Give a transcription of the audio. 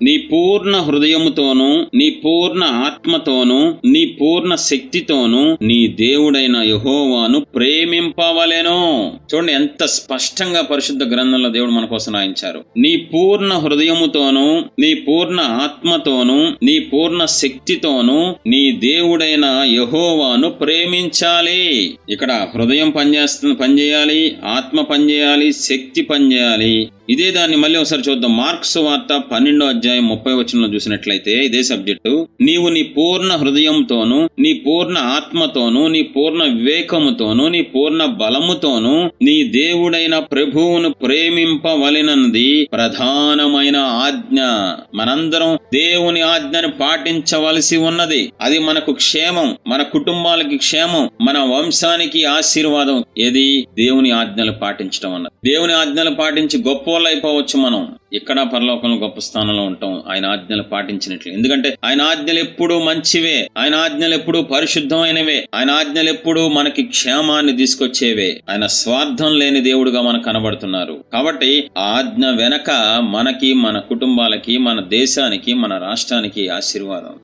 నీ పూర్ణ హృదయముతోనూ, నీ పూర్ణ ఆత్మతోనూ, నీ పూర్ణ శక్తితోనూ నీ దేవుడైన యెహోవాను ప్రేమింపవలెను. చూడండి ఎంత స్పష్టంగా పరిశుద్ధ గ్రంథంలో దేవుడు మన కోసం రాయించారు. నీ పూర్ణ హృదయముతోనూ, నీ పూర్ణ ఆత్మతోనూ, నీ పూర్ణ శక్తితోనూ నీ దేవుడైన యెహోవాను ప్రేమించాలి. ఇక్కడ హృదయం పనిచేయాలి, ఆత్మ పనిచేయాలి, శక్తి పనిచేయాలి. ఇదే దాన్ని మళ్ళీ ఒకసారి చూద్దాం. మార్క్స్ వార్త 12వ అధ్యాయం 30వ వచనంలో చూసినట్లయితే ఇదే సబ్జెక్టు, నీవు నీ పూర్ణ హృదయంతోనూ, నీ పూర్ణ ఆత్మతోనూ, నీ పూర్ణ వివేకముతోనూ, నీ పూర్ణ బలముతోనూ నీ దేవుడైన ప్రభువును ప్రేమింపవలెనన్నది ప్రధానమైన ఆజ్ఞ. మనందరం దేవుని ఆజ్ఞను పాటించవలసి ఉన్నది. అది మనకు క్షేమం, మన కుటుంబాలకి క్షేమం, మన వంశానికి ఆశీర్వాదం. ఏది? దేవుని ఆజ్ఞలు పాటించడం అన్నది. దేవుని ఆజ్ఞలు పాటించి గొప్ప అయిపోవచ్చు. మనం ఇక్కడ పరలోకంలో గొప్ప స్థానంలో ఉంటాం ఆయన ఆజ్ఞలు పాటించినట్లు. ఎందుకంటే ఆయన ఆజ్ఞలు ఎప్పుడూ మంచివే, ఆయన ఆజ్ఞలు ఎప్పుడూ పరిశుద్ధమైనవే, ఆయన ఆజ్ఞలు ఎప్పుడూ మనకి క్షేమాన్ని తీసుకొచ్చేవే. ఆయన స్వార్థం లేని దేవుడుగా మనకు కనబడుతున్నారు. కాబట్టి ఆ ఆజ్ఞ వెనక మనకి, మన కుటుంబాలకి, మన దేశానికి, మన రాష్ట్రానికి ఆశీర్వాదం.